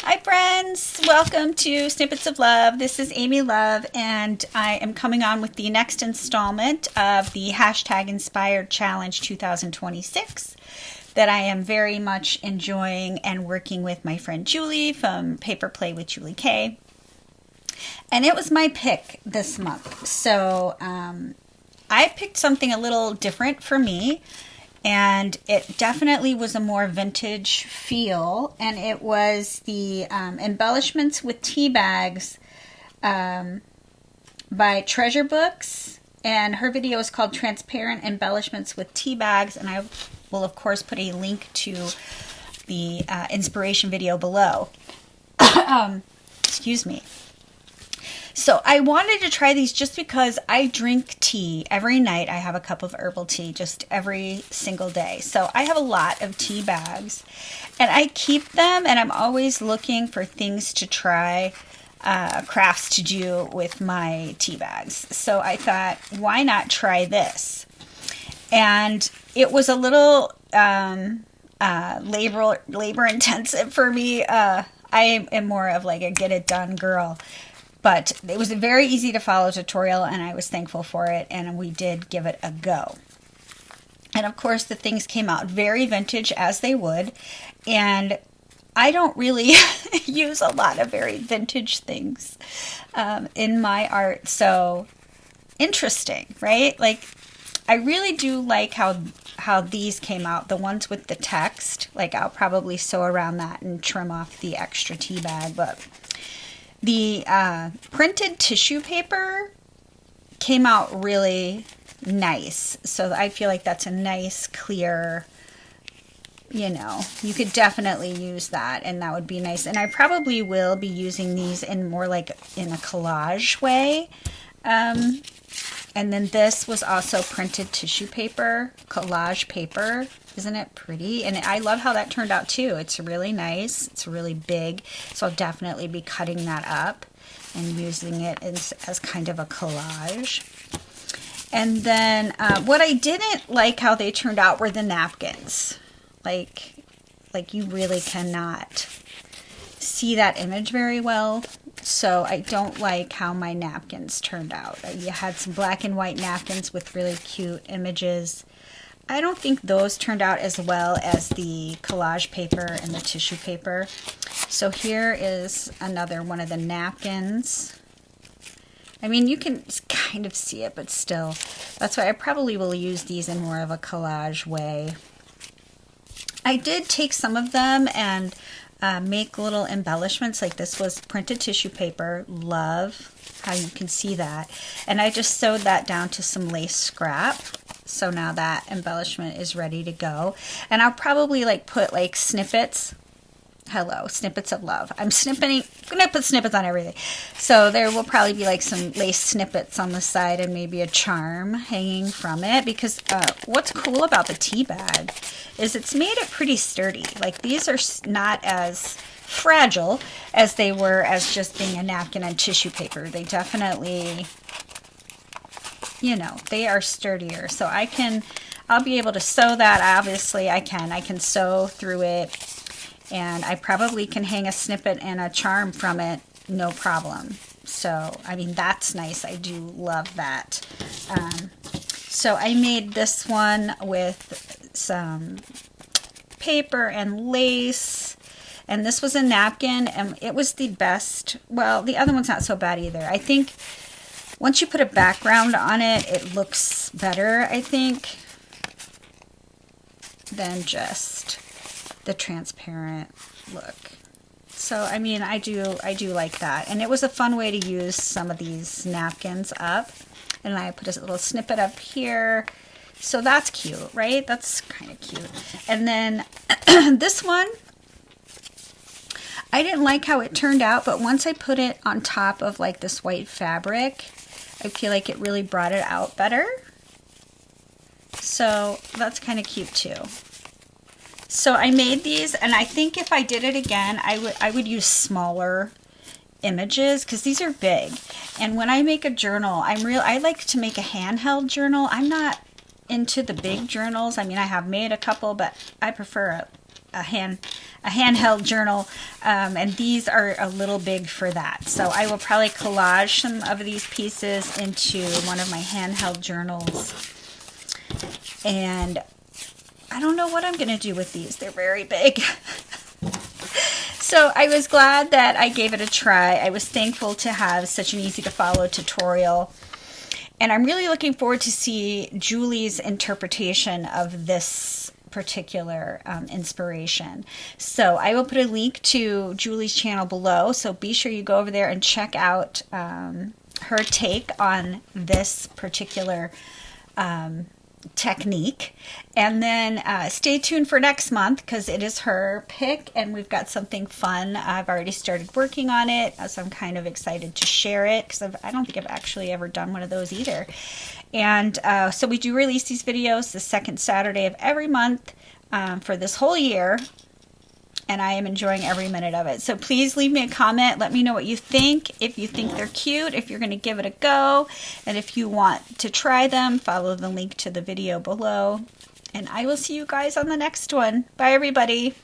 Hi friends, welcome to Snippets of Love. This is Amy Love and I am coming on with the next installment of the hashtag Inspired Challenge 2026 that I am very much enjoying and working with my friend Julie from Paper Play with Julie K. And it was my pick this month. So I picked something a little different for me. And it definitely was a more vintage feel. And it was the Embellishments with Tea Bags by Treasure Books. And her video is called Transparent Embellishments with Tea Bags. And I will, of course, put a link to the inspiration video below. Excuse me. So I wanted to try these just because I drink tea every night. I have a cup of herbal tea just every single day. So I have a lot of tea bags and I keep them, and I'm always looking for things to try, crafts to do with my tea bags. So I thought, why not try this? And it was a little labor intensive for me. I am more of like a get it done girl. But it was a very easy to follow tutorial, and I was thankful for it, and we did give it a go. And of course, the things came out very vintage, as they would, and I don't really use a lot of very vintage things in my art, so interesting, right? Like, I really do like how these came out, the ones with the text. Like, I'll probably sew around that and trim off the extra tea bag, but the printed tissue paper came out really nice. So I feel like that's a nice, clear, you could definitely use that, and that would be nice. And I probably will be using these in more like in a collage way. And then this was also printed tissue paper, collage paper. Isn't it pretty? And I love how that turned out too. It's really nice. It's really big. So I'll definitely be cutting that up and using it as kind of a collage. And then what I didn't like how they turned out were the napkins. Like you really cannot see that image very well. So I don't like how my napkins turned out. You had some black and white napkins with really cute images. I don't think those turned out as well as the collage paper and the tissue paper. So here is another one of the napkins. I mean, you can kind of see it, but still. That's why I probably will use these in more of a collage way. I did take some of them and make little embellishments. Like this was printed tissue paper. Love how you can see that. And I just sewed that down to some lace scrap. So now that embellishment is ready to go. And I'll probably put snippets. Hello, snippets of love. I'm going to put snippets on everything. So there will probably be some lace snippets on the side and maybe a charm hanging from it. Because what's cool about the tea bag is it's made it pretty sturdy. Like these are not as fragile as they were as just being a napkin and tissue paper. They definitely, they are sturdier. So I'll be able to sew that. Obviously I can sew through it. And I probably can hang a snippet and a charm from it, no problem. So, I mean, that's nice. I do love that. So I made this one with some paper and lace. And this was a napkin, and it was the best. Well, the other one's not so bad either. I think once you put a background on it, it looks better, I think, than just the transparent look. So I mean, I do like that, and it was a fun way to use some of these napkins up. And I put a little snippet up here, so that's cute, right? That's kind of cute. And then this one, I didn't like how it turned out, but once I put it on top of this white fabric, I feel like it really brought it out better. So that's kind of cute too. So I made these, and I think if I did it again, I would use smaller images because these are big. And when I make a journal, I like to make a handheld journal. I'm not into the big journals. I mean, I have made a couple, but I prefer a handheld journal, and these are a little big for that. So I will probably collage some of these pieces into one of my handheld journals. And I don't know what I'm going to do with these. They're very big. So I was glad that I gave it a try. I was thankful to have such an easy to follow tutorial. And I'm really looking forward to see Julie's interpretation of this particular inspiration. So I will put a link to Julie's channel below. So be sure you go over there and check out her take on this particular technique. And then stay tuned for next month, because it is her pick and we've got something fun. I've already started working on it, so I'm kind of excited to share it, because I don't think I've actually ever done one of those either. And so we do release these videos the second Saturday of every month for this whole year. And I am enjoying every minute of it. So please leave me a comment. Let me know what you think. If you think they're cute, if you're going to give it a go, and if you want to try them, follow the link to the video below. And I will see you guys on the next one. Bye, everybody.